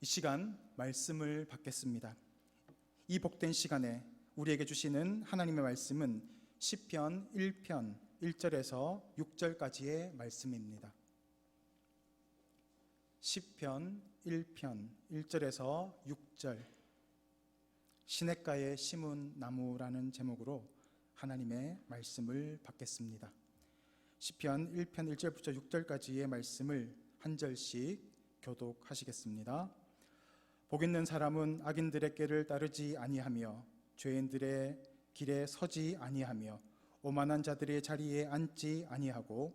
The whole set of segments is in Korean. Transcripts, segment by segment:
이 시간 말씀을 받겠습니다. 이 복된 시간에 우리에게 주시는 하나님의 말씀은 시편 1편 1절에서 6절까지의 말씀입니다. 시편 1편 1절에서 6절, 시냇가에 심은 나무라는 제목으로 하나님의 말씀을 받겠습니다. 시편 1편 1절부터 6절까지의 말씀을 한 절씩 교독하시겠습니다. 복 있는 사람은 악인들의 꾀를 따르지 아니하며 죄인들의 길에 서지 아니하며 오만한 자들의 자리에 앉지 아니하고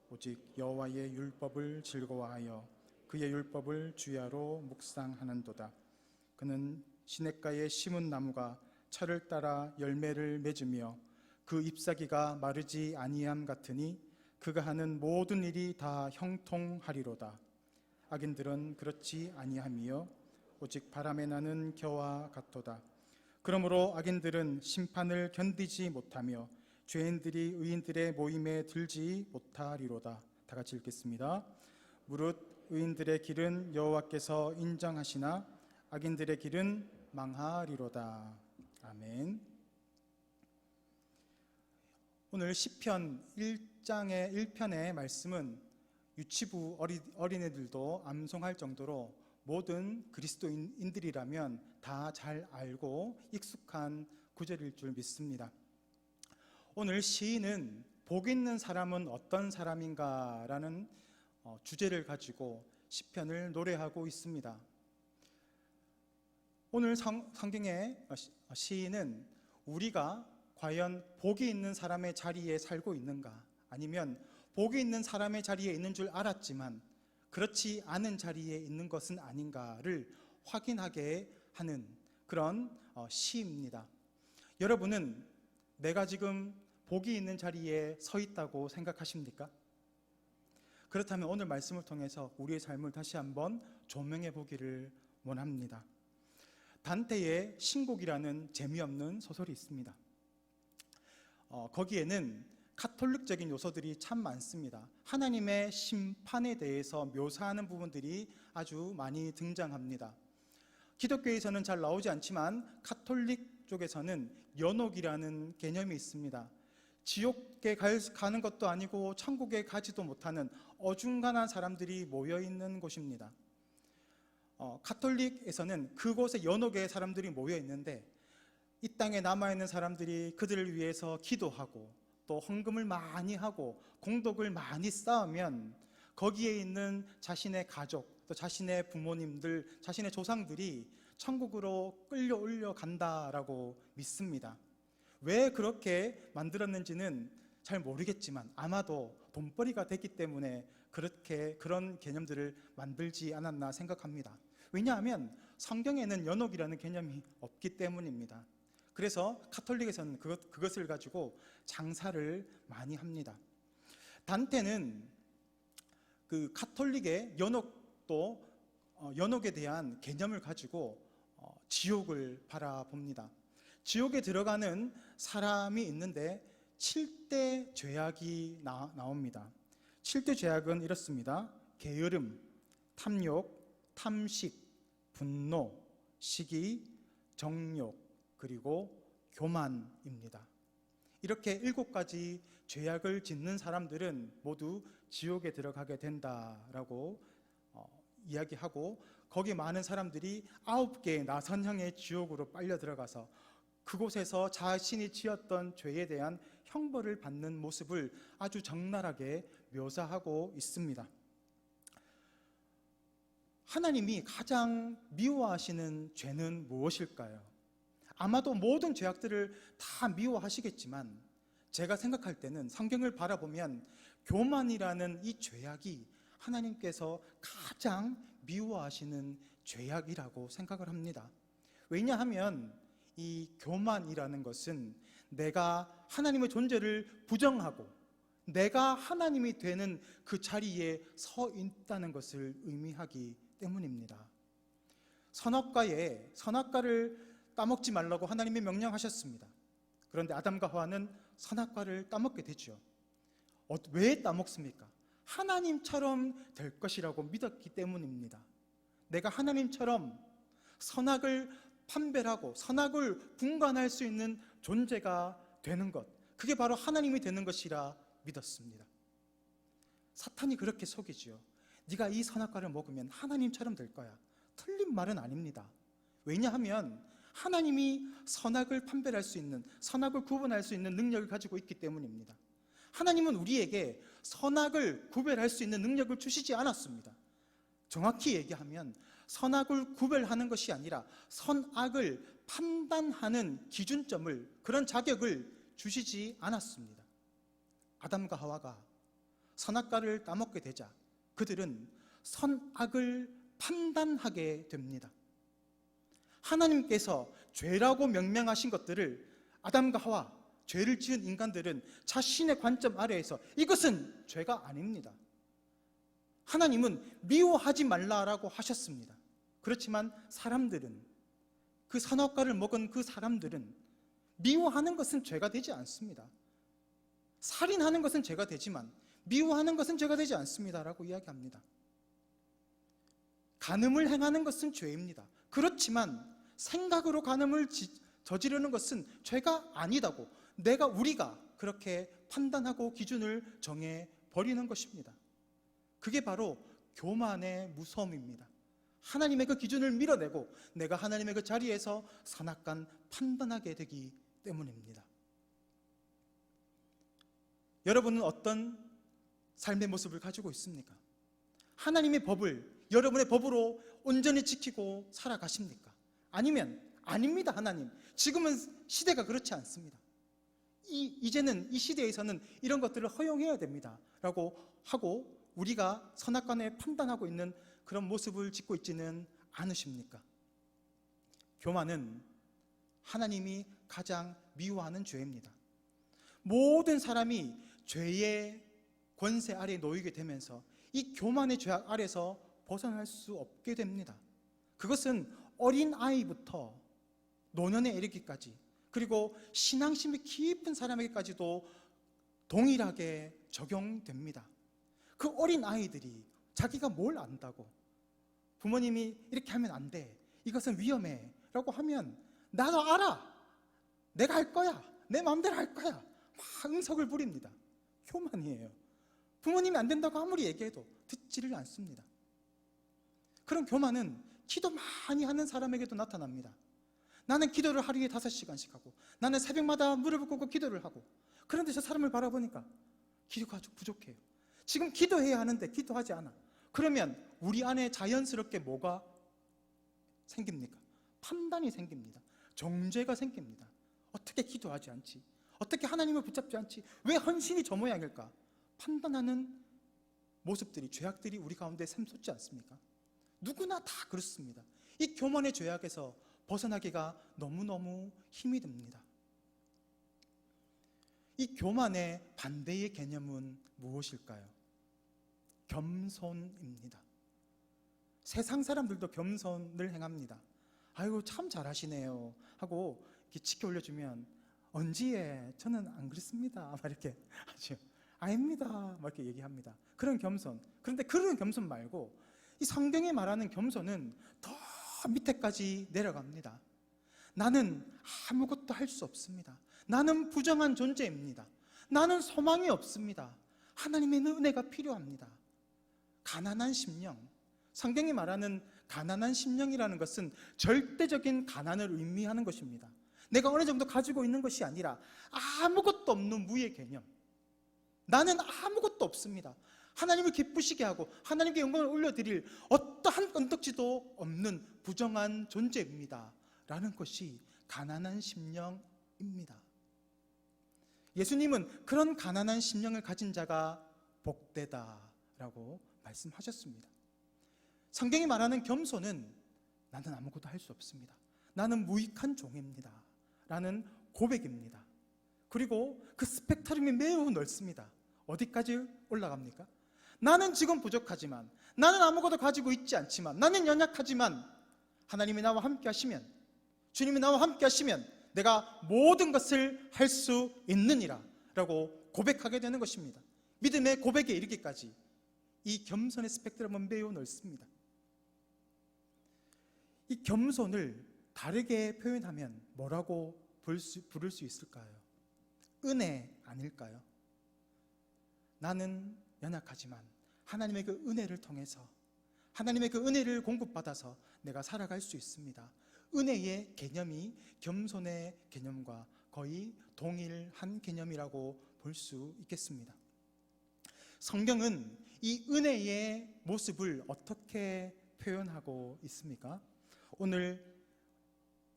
오직 여호와의 율법을 즐거워하여 그의 율법을 주야로 묵상하는도다. 그는 시냇가에 심은 나무가 철을 따라 열매를 맺으며 그 잎사귀가 마르지 아니함 같으니 그가 하는 모든 일이 다 형통하리로다. 악인들은 그렇지 아니하며 오직 바람에 나는 겨와 같도다. 그러므로 악인들은 심판을 견디지 못하며 죄인들이 의인들의 모임에 들지 못하리로다. 다 같이 읽겠습니다. 무릇 의인들의 길은 여호와께서 인정하시나 악인들의 길은 망하리로다. 아멘. 오늘 시편 1장의 1편의 말씀은 유치부 어린애들도 암송할 정도로 모든 그리스도인들이라면 다 잘 알고 익숙한 구절일 줄 믿습니다. 오늘 시인은 복 있는 사람은 어떤 사람인가라는 주제를 가지고 시편을 노래하고 있습니다. 오늘 성경의 시인은 우리가 과연 복이 있는 사람의 자리에 살고 있는가, 아니면 복이 있는 사람의 자리에 있는 줄 알았지만 그렇지 않은 자리에 있는 것은 아닌가를 확인하게 하는 그런 시입니다. 여러분은 내가 지금 복이 있는 자리에 서 있다고 생각하십니까? 그렇다면 오늘 말씀을 통해서 우리의 삶을 다시 한번 조명해 보기를 원합니다. 단테의 신곡이라는 재미없는 소설이 있습니다. 거기에는 카톨릭적인 요소들이 참 많습니다. 하나님의 심판에 대해서 묘사하는 부분들이 아주 많이 등장합니다. 기독교에서는 잘 나오지 않지만 카톨릭 쪽에서는 연옥이라는 개념이 있습니다. 지옥에 가는 것도 아니고 천국에 가지도 못하는 어중간한 사람들이 모여있는 곳입니다. 카톨릭에서는 그곳에 연옥의 사람들이 모여있는데 이 땅에 남아있는 사람들이 그들을 위해서 기도하고 또 헌금을 많이 하고 공덕을 많이 쌓으면 거기에 있는 자신의 가족, 또 자신의 부모님들, 자신의 조상들이 천국으로 끌려올려 간다라고 믿습니다. 왜 그렇게 만들었는지는 잘 모르겠지만 아마도 돈벌이가 됐기 때문에 그런 개념들을 만들지 않았나 생각합니다. 왜냐하면 성경에는 연옥이라는 개념이 없기 때문입니다. 그래서 카톨릭에서는 그것을 가지고 장사를 많이 합니다. 단테는 그 카톨릭의 연옥에 대한 개념을 가지고 지옥을 바라봅니다. 지옥에 들어가는 사람이 있는데 7대 죄악이 나옵니다. 7대 죄악은 이렇습니다. 게으름, 탐욕, 탐식, 분노, 시기, 정욕, 그리고 교만입니다. 이렇게 7가지 죄악을 짓는 사람들은 모두 지옥에 들어가게 된다라고 이야기하고, 거기 많은 사람들이 9개의 나선형의 지옥으로 빨려 들어가서 그곳에서 자신이 지었던 죄에 대한 형벌을 받는 모습을 아주 적나라하게 묘사하고 있습니다. 하나님이 가장 미워하시는 죄는 무엇일까요? 아마도 모든 죄악들을 다 미워하시겠지만 제가 생각할 때는 성경을 바라보면 교만이라는 이 죄악이 하나님께서 가장 미워하시는 죄악이라고 생각을 합니다. 왜냐하면 이 교만이라는 것은 내가 하나님의 존재를 부정하고 내가 하나님이 되는 그 자리에 서 있다는 것을 의미하기 때문입니다. 선악과를 따먹지 말라고 하나님이 명령하셨습니다. 그런데 아담과 하와는 선악과를 따먹게 되죠. 왜 따먹습니까? 하나님처럼 될 것이라고 믿었기 때문입니다. 내가 하나님처럼 선악을 판별하고 선악을 분간할 수 있는 존재가 되는 것, 그게 바로 하나님이 되는 것이라 믿었습니다. 사탄이 그렇게 속이지요. 네가 이 선악과를 먹으면 하나님처럼 될 거야. 틀린 말은 아닙니다. 왜냐하면 하나님이 선악을 판별할 수 있는, 선악을 구분할 수 있는 능력을 가지고 있기 때문입니다. 하나님은 우리에게 선악을 구별할 수 있는 능력을 주시지 않았습니다. 정확히 얘기하면 선악을 구별하는 것이 아니라 선악을 판단하는 기준점을, 그런 자격을 주시지 않았습니다. 아담과 하와가 선악과를 따먹게 되자 그들은 선악을 판단하게 됩니다. 하나님께서 죄라고 명명하신 것들을 아담과 하와, 죄를 지은 인간들은 자신의 관점 아래에서 이것은 죄가 아닙니다. 하나님은 미워하지 말라라고 하셨습니다. 그렇지만 사람들은, 그 선악과를 먹은 그 사람들은 미워하는 것은 죄가 되지 않습니다. 살인하는 것은 죄가 되지만 미워하는 것은 죄가 되지 않습니다라고 이야기합니다. 간음을 행하는 것은 죄입니다. 그렇지만 생각으로 간음을 저지르는 것은 죄가 아니다고 우리가 그렇게 판단하고 기준을 정해 버리는 것입니다. 그게 바로 교만의 무서움입니다. 하나님의 그 기준을 밀어내고 내가 하나님의 그 자리에서 선악간 판단하게 되기 때문입니다. 여러분은 어떤 삶의 모습을 가지고 있습니까? 하나님의 법을 여러분의 법으로 온전히 지키고 살아가십니까? 아니면 아닙니다. 하나님, 지금은 시대가 그렇지 않습니다. 이제는 이 시대에서는 이런 것들을 허용해야 됩니다 라고 하고 우리가 선악간에 판단하고 있는 그런 모습을 짓고 있지는 않으십니까? 교만은 하나님이 가장 미워하는 죄입니다. 모든 사람이 죄의 권세 아래에 놓이게 되면서 이 교만의 죄악 아래에서 벗어날 수 없게 됩니다. 그것은 어린 아이부터 노년에 이르기까지, 그리고 신앙심이 깊은 사람에게까지도 동일하게 적용됩니다. 그 어린 아이들이 자기가 뭘 안다고, 부모님이 이렇게 하면 안 돼, 이것은 위험해 라고 하면 나도 알아, 내가 할 거야, 내 마음대로 할 거야, 막 응석을 부립니다. 교만이에요. 부모님이 안 된다고 아무리 얘기해도 듣지를 않습니다. 그런 교만은 기도 많이 하는 사람에게도 나타납니다. 나는 기도를 하루에 5시간씩 하고, 나는 새벽마다 무릎을 꿇고 기도를 하고, 그런데 저 사람을 바라보니까 기도가 좀 부족해요. 지금 기도해야 하는데 기도하지 않아. 그러면 우리 안에 자연스럽게 뭐가 생깁니까? 판단이 생깁니다. 정죄가 생깁니다. 어떻게 기도하지 않지? 어떻게 하나님을 붙잡지 않지? 왜 헌신이 저 모양일까? 판단하는 모습들이, 죄악들이 우리 가운데 샘솟지 않습니까? 누구나 다 그렇습니다. 이 교만의 죄악에서 벗어나기가 너무너무 힘이 듭니다. 이 교만의 반대의 개념은 무엇일까요? 겸손입니다. 세상 사람들도 겸손을 행합니다. 아이고 참 잘하시네요 하고 이렇게 치켜 올려주면, 언지에 저는 안 그렇습니다 막 이렇게 하죠. 아닙니다 막 이렇게 얘기합니다. 그런 겸손. 그런데 그런 겸손 말고 이 성경이 말하는 겸손은 더 밑에까지 내려갑니다. 나는 아무것도 할 수 없습니다. 나는 부정한 존재입니다. 나는 소망이 없습니다. 하나님의 은혜가 필요합니다. 가난한 심령. 성경이 말하는 가난한 심령이라는 것은 절대적인 가난을 의미하는 것입니다. 내가 어느 정도 가지고 있는 것이 아니라 아무것도 없는 무의 개념. 나는 아무것도 없습니다. 하나님을 기쁘시게 하고 하나님께 영광을 올려드릴 어떠한 건덕지도 없는 부정한 존재입니다 라는 것이 가난한 심령입니다. 예수님은 그런 가난한 심령을 가진 자가 복되다라고 말씀하셨습니다. 성경이 말하는 겸손은 나는 아무것도 할 수 없습니다, 나는 무익한 종입니다 라는 고백입니다. 그리고 그 스펙트럼이 매우 넓습니다. 어디까지 올라갑니까? 나는 지금 부족하지만, 나는 아무것도 가지고 있지 않지만, 나는 연약하지만 하나님이 나와 함께 하시면, 주님이 나와 함께 하시면 내가 모든 것을 할 수 있느니라 라고 고백하게 되는 것입니다. 믿음의 고백에 이르기까지 이 겸손의 스펙트럼은 매우 넓습니다. 이 겸손을 다르게 표현하면 뭐라고 부를 수 있을까요? 은혜 아닐까요? 나는 연약하지만 하나님의 그 은혜를 통해서, 하나님의 그 은혜를 공급받아서 내가 살아갈 수 있습니다. 은혜의 개념이 겸손의 개념과 거의 동일한 개념이라고 볼 수 있겠습니다. 성경은 이 은혜의 모습을 어떻게 표현하고 있습니까? 오늘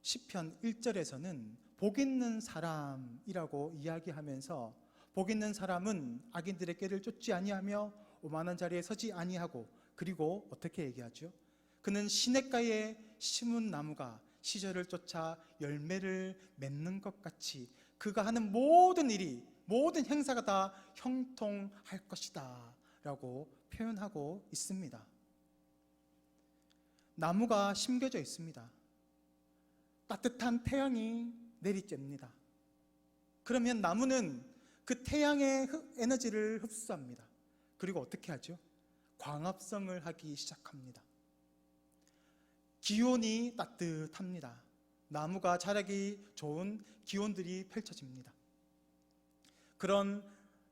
시편 1절에서는 복 있는 사람이라고 이야기하면서, 복 있는 사람은 악인들의 꾀를 쫓지 아니하며 오만한 자리에 서지 아니하고, 그리고 어떻게 얘기하죠? 그는 시냇가에 심은 나무가 시절을 쫓아 열매를 맺는 것 같이 그가 하는 모든 일이, 모든 행사가 다 형통할 것이다 라고 표현하고 있습니다. 나무가 심겨져 있습니다. 따뜻한 태양이 내리쬐입니다. 그러면 나무는 그 태양의 에너지를 흡수합니다. 그리고 어떻게 하죠? 광합성을 하기 시작합니다. 기온이 따뜻합니다. 나무가 자라기 좋은 기온들이 펼쳐집니다. 그런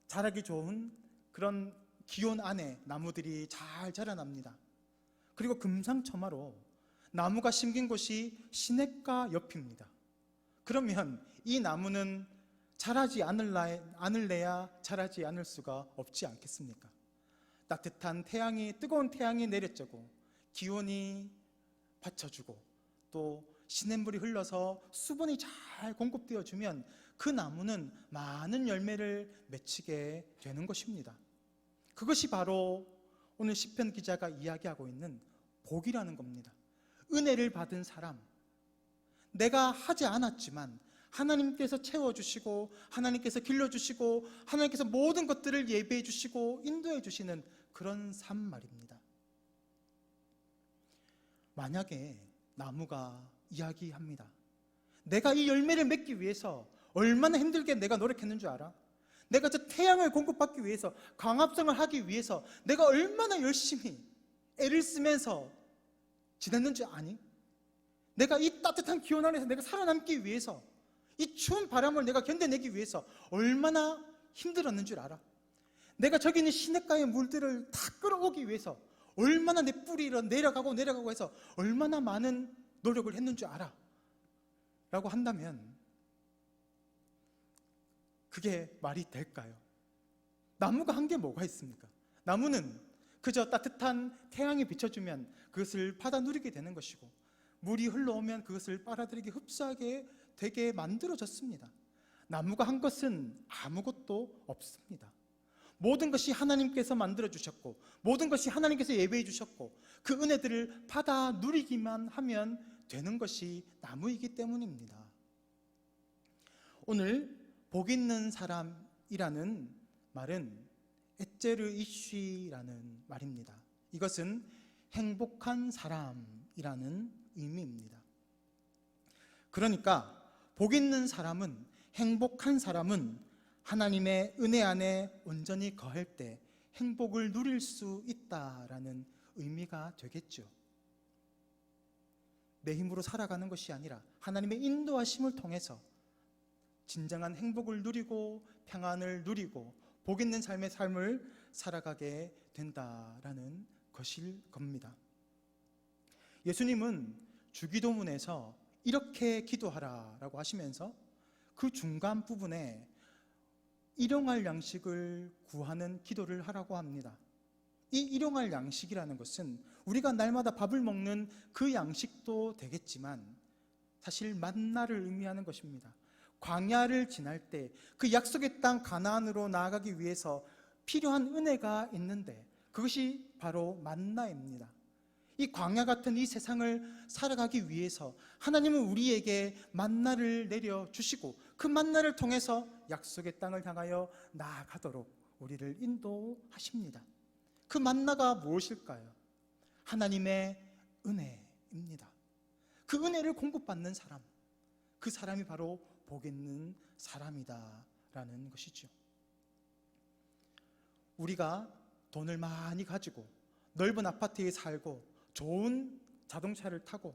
자라기 좋은 그런 기온 안에 나무들이 잘 자라납니다. 그리고 금상첨화로 나무가 심긴 곳이 시냇가 옆입니다. 그러면 이 나무는 자라지 않을래야 자라지 않을 수가 없지 않겠습니까? 따뜻한 태양이, 뜨거운 태양이 내려쬐고 기온이 받쳐주고 또 시냇물이 흘러서 수분이 잘 공급되어 주면 그 나무는 많은 열매를 맺히게 되는 것입니다. 그것이 바로 오늘 시편 기자가 이야기하고 있는 복이라는 겁니다. 은혜를 받은 사람, 내가 하지 않았지만 하나님께서 채워주시고 하나님께서 길러주시고 하나님께서 모든 것들을 예배해 주시고 인도해 주시는 그런 삶 말입니다. 만약에 나무가 이야기합니다. 내가 이 열매를 맺기 위해서 얼마나 힘들게 내가 노력했는 줄 알아? 내가 저 태양을 공급받기 위해서, 광합성을 하기 위해서 내가 얼마나 열심히 애를 쓰면서 지냈는 줄 아니? 내가 이 따뜻한 기온 안에서 내가 살아남기 위해서, 이 추운 바람을 내가 견뎌내기 위해서 얼마나 힘들었는 줄 알아? 내가 저기 있는 시냇가의 물들을 다 끌어오기 위해서 얼마나 내 뿌리로 내려가고 해서 얼마나 많은 노력을 했는 줄 알아? 라고 한다면 그게 말이 될까요? 나무가 한 게 뭐가 있습니까? 나무는 그저 따뜻한 태양이 비춰주면 그것을 받아 누리게 되는 것이고, 물이 흘러오면 그것을 빨아들이게 흡수하게 되게 만들어졌습니다. 나무가 한 것은 아무것도 없습니다. 모든 것이 하나님께서 만들어주셨고 모든 것이 하나님께서 예배해 주셨고 그 은혜들을 받아 누리기만 하면 되는 것이 나무이기 때문입니다. 오늘 복 있는 사람이라는 말은 에제르 이쉬라는 말입니다. 이것은 행복한 사람이라는 의미입니다. 그러니까 복 있는 사람은, 행복한 사람은 하나님의 은혜 안에 온전히 거할 때 행복을 누릴 수 있다라는 의미가 되겠죠. 내 힘으로 살아가는 것이 아니라 하나님의 인도하심을 통해서 진정한 행복을 누리고 평안을 누리고 복 있는 삶의 삶을 살아가게 된다라는 것일 겁니다. 예수님은 주기도문에서 이렇게 기도하라라고 하시면서 그 중간 부분에 일용할 양식을 구하는 기도를 하라고 합니다. 이 일용할 양식이라는 것은 우리가 날마다 밥을 먹는 그 양식도 되겠지만 사실 만나를 의미하는 것입니다. 광야를 지날 때 그 약속의 땅 가나안으로 나아가기 위해서 필요한 은혜가 있는데 그것이 바로 만나입니다. 이 광야 같은 이 세상을 살아가기 위해서 하나님은 우리에게 만나를 내려주시고 그 만나를 통해서 약속의 땅을 향하여 나아가도록 우리를 인도하십니다. 그 만나가 무엇일까요? 하나님의 은혜입니다. 그 은혜를 공급받는 사람, 그 사람이 바로 복 있는 사람이다라는 것이죠. 우리가 돈을 많이 가지고 넓은 아파트에 살고 좋은 자동차를 타고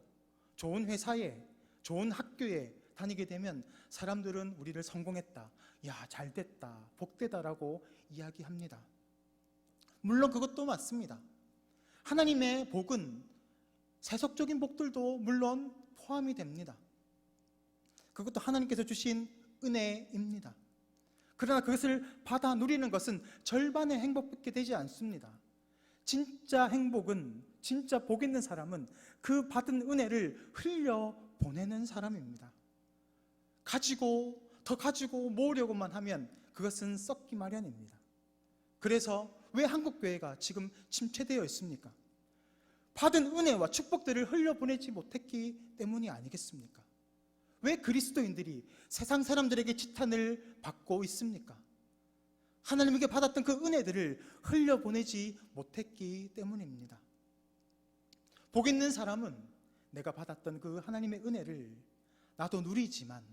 좋은 회사에, 좋은 학교에 다니게 되면 사람들은 우리를 성공했다, 야, 잘됐다, 복되다라고 이야기합니다. 물론 그것도 맞습니다. 하나님의 복은 세속적인 복들도 물론 포함이 됩니다. 그것도 하나님께서 주신 은혜입니다. 그러나 그것을 받아 누리는 것은 절반의 행복밖에 되지 않습니다. 진짜 행복은, 진짜 복 있는 사람은 그 받은 은혜를 흘려 보내는 사람입니다. 더 가지고 모으려고만 하면 그것은 썩기 마련입니다. 그래서 왜 한국교회가 지금 침체되어 있습니까? 받은 은혜와 축복들을 흘려보내지 못했기 때문이 아니겠습니까? 왜 그리스도인들이 세상 사람들에게 지탄을 받고 있습니까? 하나님에게 받았던 그 은혜들을 흘려보내지 못했기 때문입니다. 복 있는 사람은 내가 받았던 그 하나님의 은혜를 나도 누리지만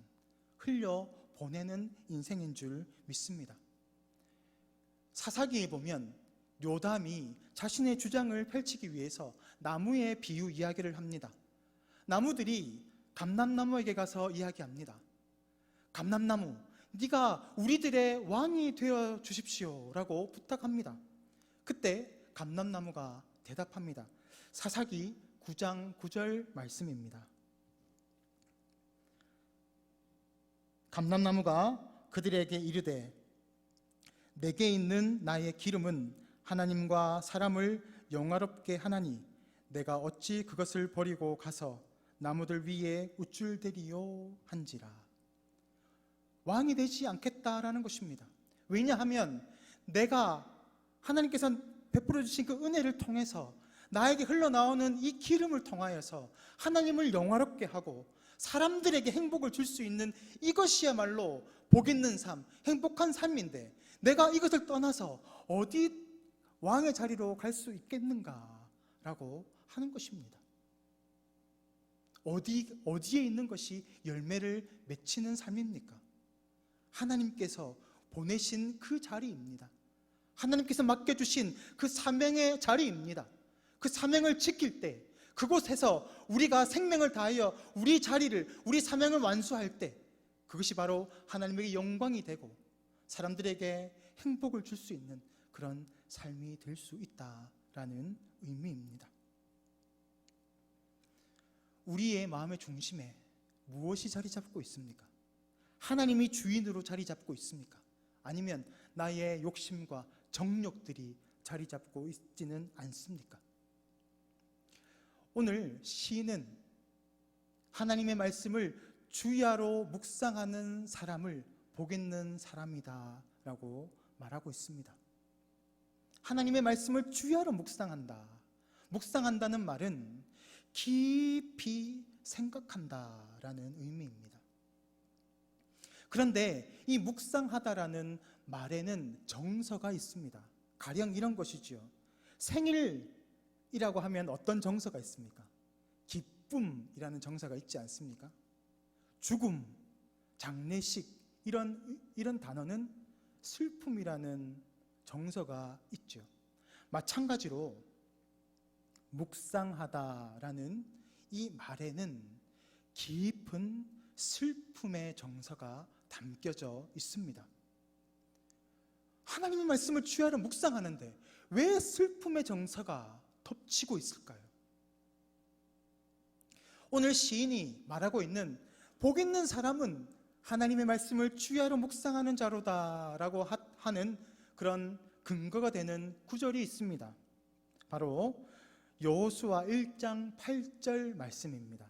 흘려보내는 인생인 줄 믿습니다. 사사기에 보면 요담이 자신의 주장을 펼치기 위해서 나무의 비유 이야기를 합니다. 나무들이 감람나무에게 가서 이야기합니다. 감람나무, 네가 우리들의 왕이 되어 주십시오 라고 부탁합니다. 그때 감람나무가 대답합니다. 사사기 9장 9절 말씀입니다. 감람나무가 그들에게 이르되 내게 있는 나의 기름은 하나님과 사람을 영화롭게 하나니 내가 어찌 그것을 버리고 가서 나무들 위에 우쭐대리요 한지라. 왕이 되지 않겠다라는 것입니다. 왜냐하면 내가 하나님께서 베풀어 주신 그 은혜를 통해서 나에게 흘러나오는 이 기름을 통하여서 하나님을 영화롭게 하고 사람들에게 행복을 줄 수 있는 이것이야말로 복 있는 삶, 행복한 삶인데 내가 이것을 떠나서 어디 왕의 자리로 갈 수 있겠는가라고 하는 것입니다. 어디에 있는 것이 열매를 맺히는 삶입니까? 하나님께서 보내신 그 자리입니다. 하나님께서 맡겨주신 그 사명의 자리입니다. 그 사명을 지킬 때, 그곳에서 우리가 생명을 다하여 우리 자리를, 우리 사명을 완수할 때 그것이 바로 하나님에게 영광이 되고 사람들에게 행복을 줄 수 있는 그런 삶이 될 수 있다라는 의미입니다. 우리의 마음의 중심에 무엇이 자리 잡고 있습니까? 하나님이 주인으로 자리 잡고 있습니까? 아니면 나의 욕심과 정욕들이 자리 잡고 있지는 않습니까? 오늘 시인은 하나님의 말씀을 주야로 묵상하는 사람을 복 있는 사람이다 라고 말하고 있습니다. 하나님의 말씀을 주야로 묵상한다는 말은 깊이 생각한다라는 의미입니다. 그런데 이 묵상하다라는 말에는 정서가 있습니다. 가령 이런 것이지요. 생일이라고 하면 어떤 정서가 있습니까? 기쁨이라는 정서가 있지 않습니까? 죽음, 장례식 이런 단어는 슬픔이라는 정서가 있죠. 마찬가지로 묵상하다라는 이 말에는 깊은 슬픔의 정서가 담겨져 있습니다. 하나님의 말씀을 주야로 묵상하는데 왜 슬픔의 정서가 덮치고 있을까요? 오늘 시인이 말하고 있는 복 있는 사람은 하나님의 말씀을 주야로 묵상하는 자로다라고 하는 그런 근거가 되는 구절이 있습니다. 바로 여호수아 1장 8절 말씀입니다.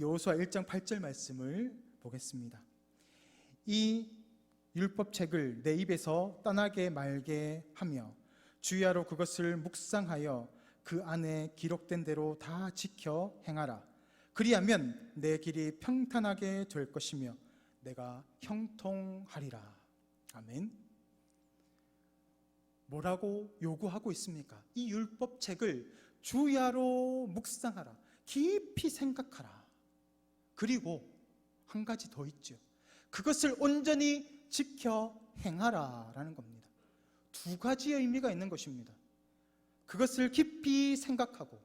여호수아 1장 8절 말씀을 보겠습니다. 이 율법책을 내 입에서 떠나게 말게 하며 주야로 그것을 묵상하여 그 안에 기록된 대로 다 지켜 행하라. 그리하면 내 길이 평탄하게 될 것이며 내가 형통하리라. 아멘. 뭐라고 요구하고 있습니까? 이 율법책을 주야로 묵상하라. 깊이 생각하라. 그리고 한 가지 더 있죠. 그것을 온전히 지켜 행하라라는 겁니다. 두 가지의 의미가 있는 것입니다. 그것을 깊이 생각하고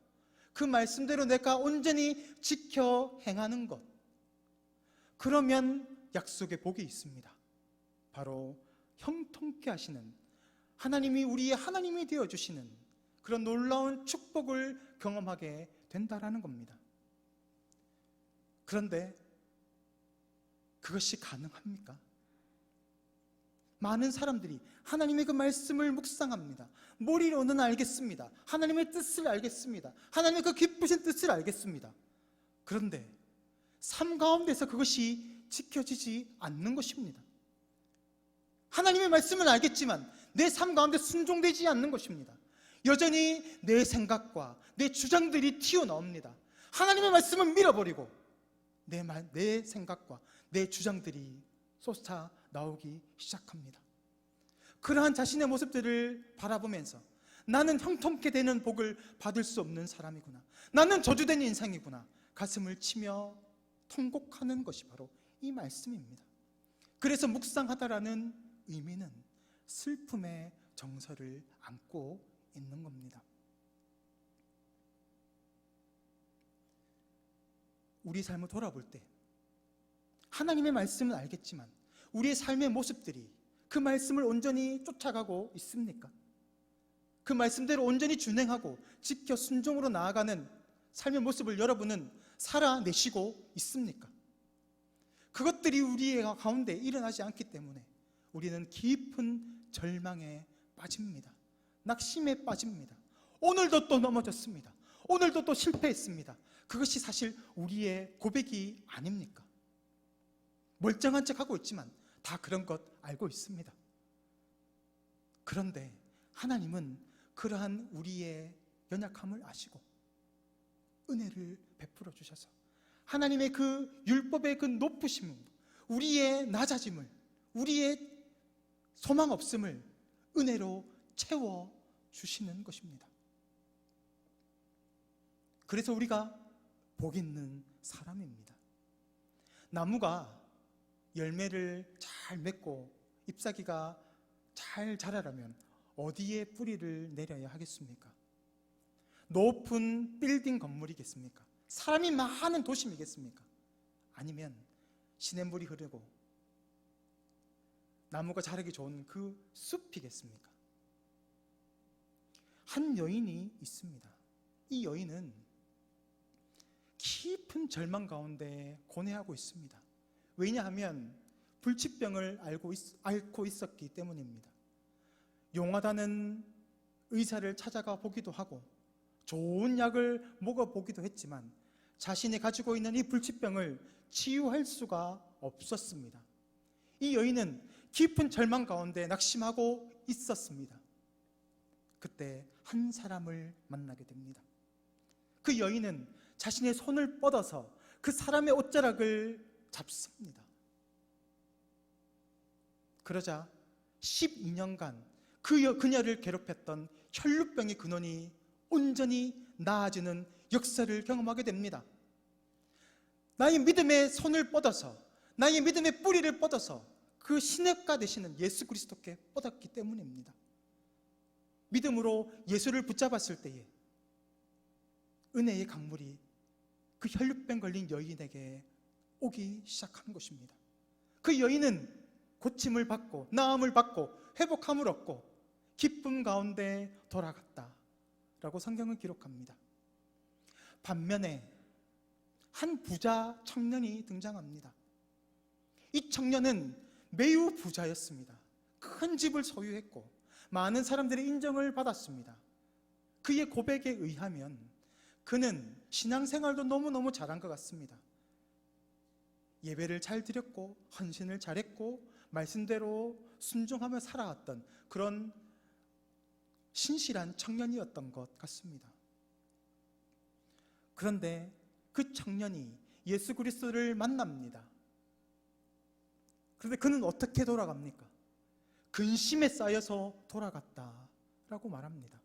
그 말씀대로 내가 온전히 지켜 행하는 것, 그러면 약속의 복이 있습니다. 바로 형통케 하시는 하나님이 우리의 하나님이 되어주시는 그런 놀라운 축복을 경험하게 된다라는 겁니다. 그런데 그것이 가능합니까? 많은 사람들이 하나님의 그 말씀을 묵상합니다. 머리로는 알겠습니다. 하나님의 뜻을 알겠습니다. 하나님의 그 기쁘신 뜻을 알겠습니다. 그런데 삶 가운데서 그것이 지켜지지 않는 것입니다. 하나님의 말씀은 알겠지만 내 삶 가운데 순종되지 않는 것입니다. 여전히 내 생각과 내 주장들이 튀어나옵니다. 하나님의 말씀은 밀어버리고 내 생각과 내 주장들이 쏟아 나오기 시작합니다. 그러한 자신의 모습들을 바라보면서 나는 형통케 되는 복을 받을 수 없는 사람이구나, 나는 저주된 인생이구나, 가슴을 치며 통곡하는 것이 바로 이 말씀입니다. 그래서 묵상하다라는 의미는 슬픔의 정서를 안고 있는 겁니다. 우리 삶을 돌아볼 때 하나님의 말씀은 알겠지만 우리의 삶의 모습들이 그 말씀을 온전히 쫓아가고 있습니까? 그 말씀대로 온전히 준행하고 지켜 순종으로 나아가는 삶의 모습을 여러분은 살아내시고 있습니까? 그것들이 우리의 가운데 일어나지 않기 때문에 우리는 깊은 절망에 빠집니다. 낙심에 빠집니다. 오늘도 또 넘어졌습니다. 오늘도 또 실패했습니다. 그것이 사실 우리의 고백이 아닙니까? 멀쩡한 척하고 있지만 다 그런 것 알고 있습니다. 그런데 하나님은 그러한 우리의 연약함을 아시고 은혜를 베풀어 주셔서 하나님의 그 율법의 그 높으심을, 우리의 낮아짐을, 우리의 소망 없음을 은혜로 채워 주시는 것입니다. 그래서 우리가 복 있는 사람입니다. 나무가 열매를 잘 맺고 잎사귀가 잘 자라려면 어디에 뿌리를 내려야 하겠습니까? 높은 빌딩 건물이겠습니까? 사람이 많은 도심이겠습니까? 아니면 시냇물이 흐르고 나무가 자라기 좋은 그 숲이겠습니까? 한 여인이 있습니다. 이 여인은 깊은 절망 가운데 고뇌하고 있습니다. 왜냐하면 불치병을 앓고 있었기 때문입니다. 용하다는 의사를 찾아가 보기도 하고 좋은 약을 먹어보기도 했지만 자신이 가지고 있는 이 불치병을 치유할 수가 없었습니다. 이 여인은 깊은 절망 가운데 낙심하고 있었습니다. 그때 한 사람을 만나게 됩니다. 그 여인은 자신의 손을 뻗어서 그 사람의 옷자락을 잡습니다. 그러자 12년간 그녀를 괴롭혔던 혈루병의 근원이 온전히 나아지는 역사를 경험하게 됩니다. 나의 믿음의 손을 뻗어서, 나의 믿음의 뿌리를 뻗어서 그 시냇가 되시는 예수 그리스도께 뻗었기 때문입니다. 믿음으로 예수를 붙잡았을 때에 은혜의 강물이 그 혈루병 걸린 여인에게 오기 시작한 것입니다. 그 여인은 고침을 받고 나음을 받고 회복함을 얻고 기쁨 가운데 돌아갔다라고 성경은 기록합니다. 반면에 한 부자 청년이 등장합니다. 이 청년은 매우 부자였습니다. 큰 집을 소유했고 많은 사람들의 인정을 받았습니다. 그의 고백에 의하면 그는 신앙생활도 너무너무 잘한 것 같습니다. 예배를 잘 드렸고 헌신을 잘했고 말씀대로 순종하며 살아왔던 그런 신실한 청년이었던 것 같습니다. 그런데 그 청년이 예수 그리스도를 만납니다. 그런데 그는 어떻게 돌아갑니까? 근심에 쌓여서 돌아갔다라고 말합니다.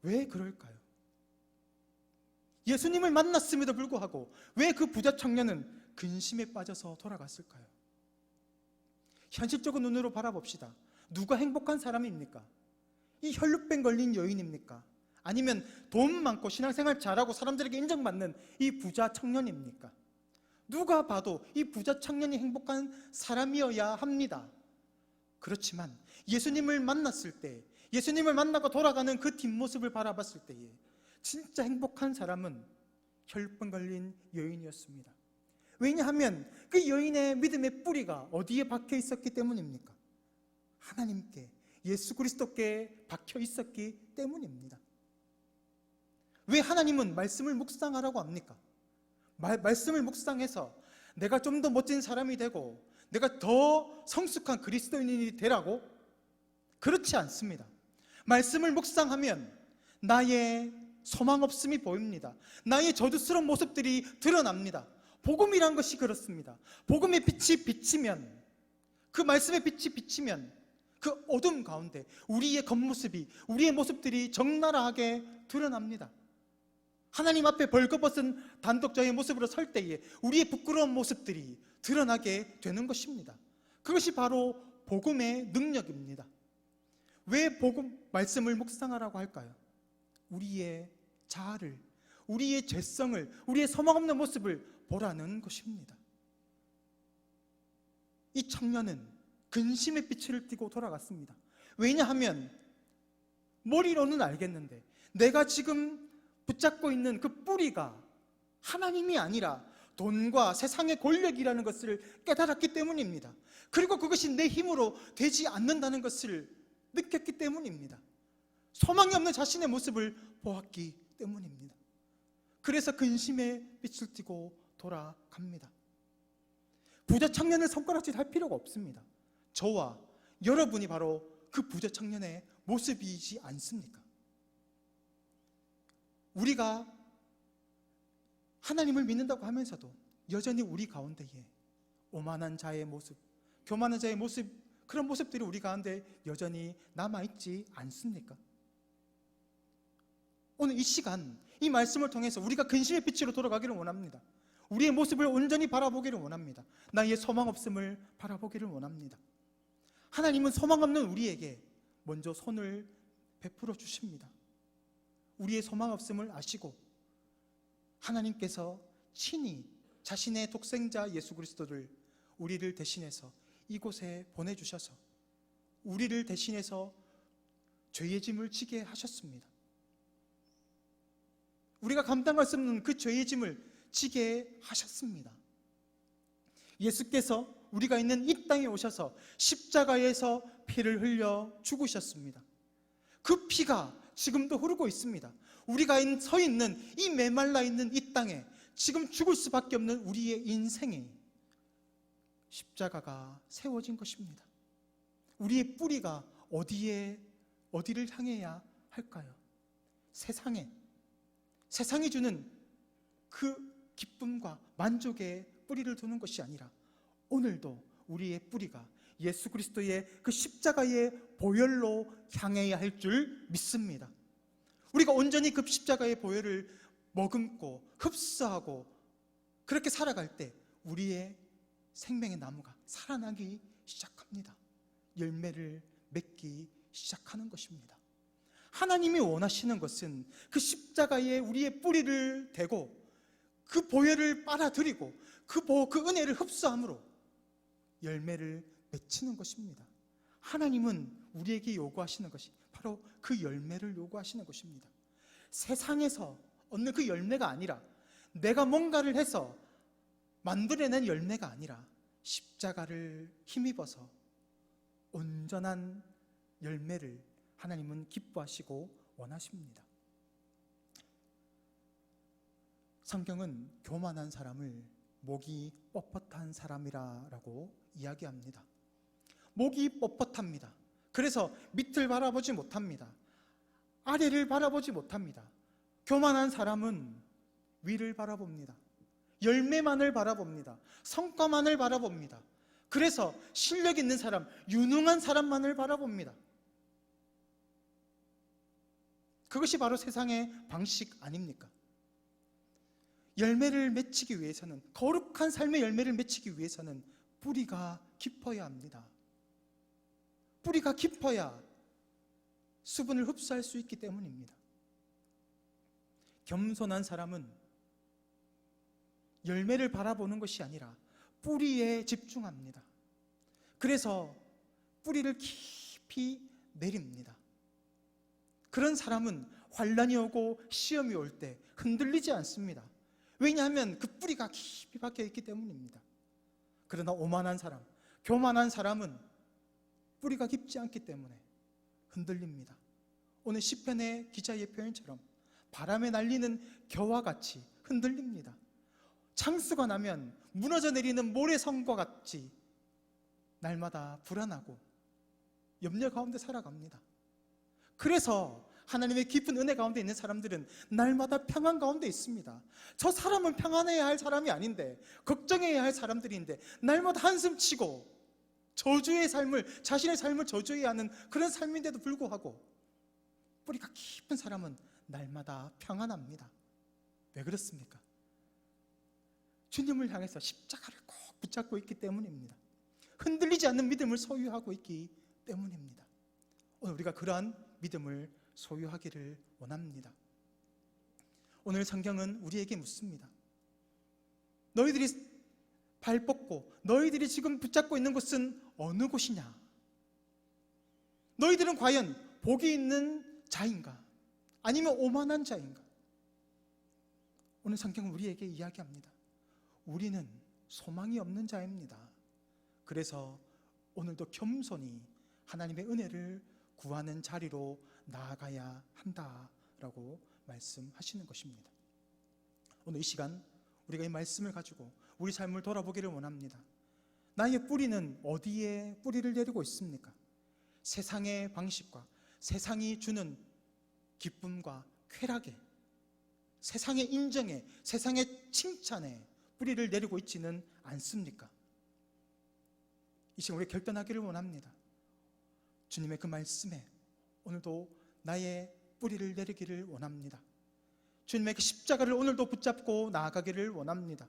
왜 그럴까요? 예수님을 만났음에도 불구하고 왜 그 부자 청년은 근심에 빠져서 돌아갔을까요? 현실적인 눈으로 바라봅시다. 누가 행복한 사람입니까? 이 혈루병 걸린 여인입니까? 아니면 돈 많고 신앙생활 잘하고 사람들에게 인정받는 이 부자 청년입니까? 누가 봐도 이 부자 청년이 행복한 사람이어야 합니다. 그렇지만 예수님을 만났을 때, 예수님을 만나고 돌아가는 그 뒷모습을 바라봤을 때에 진짜 행복한 사람은 혈병 걸린 여인이었습니다. 왜냐하면 그 여인의 믿음의 뿌리가 어디에 박혀 있었기 때문입니까? 하나님께, 예수 그리스도께 박혀 있었기 때문입니다. 왜 하나님은 말씀을 묵상하라고 합니까? 말씀을 묵상해서 내가 좀 더 멋진 사람이 되고 내가 더 성숙한 그리스도인이 되라고? 그렇지 않습니다. 말씀을 묵상하면 나의 소망 없음이 보입니다. 나의 저주스러운 모습들이 드러납니다. 복음이란 것이 그렇습니다. 복음의 빛이 비치면, 그 말씀의 빛이 비치면 그 어둠 가운데 우리의 겉모습이, 우리의 모습들이 적나라하게 드러납니다. 하나님 앞에 벌거벗은 단독자의 모습으로 설 때에 우리의 부끄러운 모습들이 드러나게 되는 것입니다. 그것이 바로 복음의 능력입니다. 왜 복음 말씀을 묵상하라고 할까요? 우리의 자아를, 우리의 죄성을, 우리의 소망 없는 모습을 보라는 것입니다. 이 청년은 근심의 빛을 띠고 돌아갔습니다. 왜냐하면 머리로는 알겠는데 내가 지금 붙잡고 있는 그 뿌리가 하나님이 아니라 돈과 세상의 권력이라는 것을 깨달았기 때문입니다. 그리고 그것이 내 힘으로 되지 않는다는 것을 느꼈기 때문입니다. 소망이 없는 자신의 모습을 보았기 때문입니다. 그래서 근심의 빛을 띠고 돌아갑니다. 부자 청년을 손가락질 할 필요가 없습니다. 저와 여러분이 바로 그 부자 청년의 모습이지 않습니까? 우리가 하나님을 믿는다고 하면서도 여전히 우리 가운데에 오만한 자의 모습, 교만한 자의 모습, 그런 모습들이 우리 가운데 여전히 남아있지 않습니까? 오늘 이 시간, 이 말씀을 통해서 우리가 근심의 빛으로 돌아가기를 원합니다. 우리의 모습을 온전히 바라보기를 원합니다. 나의 소망 없음을 바라보기를 원합니다. 하나님은 소망 없는 우리에게 먼저 손을 베풀어 주십니다. 우리의 소망 없음을 아시고 하나님께서 친히 자신의 독생자 예수 그리스도를 우리를 대신해서 이곳에 보내주셔서 우리를 대신해서 죄의 짐을 지게 하셨습니다. 우리가 감당할 수 없는 그 죄의 짐을 지게 하셨습니다. 예수께서 우리가 있는 이 땅에 오셔서 십자가에서 피를 흘려 죽으셨습니다. 그 피가 지금도 흐르고 있습니다. 우리가 서 있는 이 메말라 있는 이 땅에 지금 죽을 수밖에 없는 우리의 인생에 십자가가 세워진 것입니다. 우리의 뿌리가 어디를 향해야 할까요? 세상이 주는 그 기쁨과 만족에 뿌리를 두는 것이 아니라 오늘도 우리의 뿌리가 예수 그리스도의 그 십자가의 보혈로 향해야 할 줄 믿습니다. 우리가 온전히 그 십자가의 보혈을 머금고 흡수하고 그렇게 살아갈 때 우리의 생명의 나무가 살아나기 시작합니다. 열매를 맺기 시작하는 것입니다. 하나님이 원하시는 것은 그 십자가에 우리의 뿌리를 대고 그 보혈을 빨아들이고 그 은혜를 흡수함으로 열매를 맺히는 것입니다. 하나님은 우리에게 요구하시는 것이 바로 그 열매를 요구하시는 것입니다. 세상에서 얻는 그 열매가 아니라 내가 뭔가를 해서 만들어낸 열매가 아니라 십자가를 힘입어서 온전한 열매를 하나님은 기뻐하시고 원하십니다. 성경은 교만한 사람을 목이 뻣뻣한 사람이라고 이야기합니다. 목이 뻣뻣합니다. 그래서 밑을 바라보지 못합니다. 아래를 바라보지 못합니다. 교만한 사람은 위를 바라봅니다. 열매만을 바라봅니다. 성과만을 바라봅니다. 그래서 실력 있는 사람, 유능한 사람만을 바라봅니다. 그것이 바로 세상의 방식 아닙니까? 열매를 맺히기 위해서는, 거룩한 삶의 열매를 맺히기 위해서는 뿌리가 깊어야 합니다. 뿌리가 깊어야 수분을 흡수할 수 있기 때문입니다. 겸손한 사람은 열매를 바라보는 것이 아니라 뿌리에 집중합니다. 그래서 뿌리를 깊이 내립니다. 그런 사람은 환난이 오고 시험이 올 때 흔들리지 않습니다. 왜냐하면 그 뿌리가 깊이 박혀 있기 때문입니다. 그러나 오만한 사람, 교만한 사람은 뿌리가 깊지 않기 때문에 흔들립니다. 오늘 시편의 기자의 표현처럼 바람에 날리는 겨와 같이 흔들립니다. 창수가 나면 무너져 내리는 모래성과 같이 날마다 불안하고 염려 가운데 살아갑니다. 그래서 하나님의 깊은 은혜 가운데 있는 사람들은 날마다 평안 가운데 있습니다. 저 사람은 평안해야 할 사람이 아닌데, 걱정해야 할 사람들인데 날마다 한숨 치고 저주의 삶을, 자신의 삶을 저주해야 하는 그런 삶인데도 불구하고 뿌리가 깊은 사람은 날마다 평안합니다. 왜 그렇습니까? 주님을 향해서 십자가를 꼭 붙잡고 있기 때문입니다. 흔들리지 않는 믿음을 소유하고 있기 때문입니다. 오늘 우리가 그러한 믿음을 소유하기를 원합니다. 오늘 성경은 우리에게 묻습니다. 너희들이 발 뻗고 너희들이 지금 붙잡고 있는 곳은 어느 곳이냐? 너희들은 과연 복이 있는 자인가? 아니면 오만한 자인가? 오늘 성경은 우리에게 이야기합니다. 우리는 소망이 없는 자입니다. 그래서 오늘도 겸손히 하나님의 은혜를 구하는 자리로 나아가야 한다라고 말씀하시는 것입니다. 오늘 이 시간 우리가 이 말씀을 가지고 우리 삶을 돌아보기를 원합니다. 나의 뿌리는 어디에 뿌리를 내리고 있습니까? 세상의 방식과 세상이 주는 기쁨과 쾌락에, 세상의 인정에, 세상의 칭찬에 뿌리를 내리고 있지는 않습니까? 이 시간 우리 결단하기를 원합니다. 주님의 그 말씀에 오늘도 나의 뿌리를 내리기를 원합니다. 주님의 그 십자가를 오늘도 붙잡고 나아가기를 원합니다.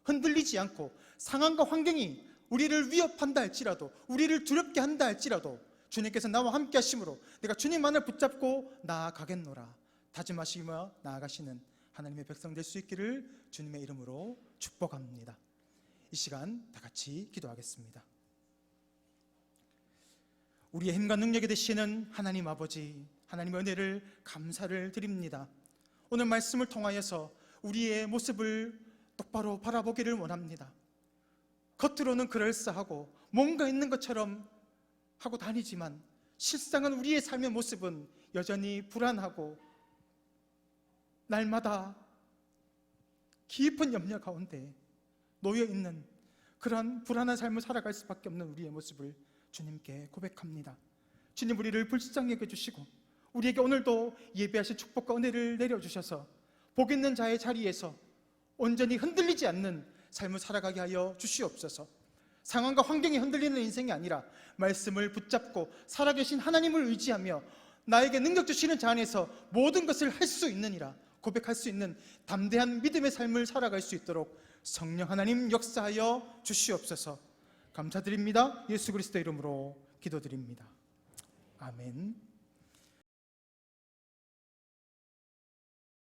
흔들리지 않고 상황과 환경이 우리를 위협한다 할지라도, 우리를 두렵게 한다 할지라도 주님께서 나와 함께 하심으로 내가 주님만을 붙잡고 나아가겠노라 다짐하시며 나아가시는 하나님의 백성 될 수 있기를 주님의 이름으로 축복합니다. 이 시간 다 같이 기도하겠습니다. 우리의 힘과 능력이 되시는 하나님 아버지, 하나님의 은혜를 감사를 드립니다. 오늘 말씀을 통하여서 우리의 모습을 똑바로 바라보기를 원합니다. 겉으로는 그럴싸하고 뭔가 있는 것처럼 하고 다니지만 실상은 우리의 삶의 모습은 여전히 불안하고 날마다 깊은 염려 가운데 놓여 있는 그런 불안한 삶을 살아갈 수밖에 없는 우리의 모습을 주님께 고백합니다. 주님, 우리를 불쌍히 여겨주시고 우리에게 오늘도 예배하신 축복과 은혜를 내려주셔서 복 있는 자의 자리에서 온전히 흔들리지 않는 삶을 살아가게 하여 주시옵소서. 상황과 환경이 흔들리는 인생이 아니라 말씀을 붙잡고 살아계신 하나님을 의지하며 나에게 능력 주시는 자 안에서 모든 것을 할 수 있느니라 고백할 수 있는 담대한 믿음의 삶을 살아갈 수 있도록 성령 하나님 역사하여 주시옵소서. 감사드립니다. 예수 그리스도 이름으로 기도드립니다. 아멘.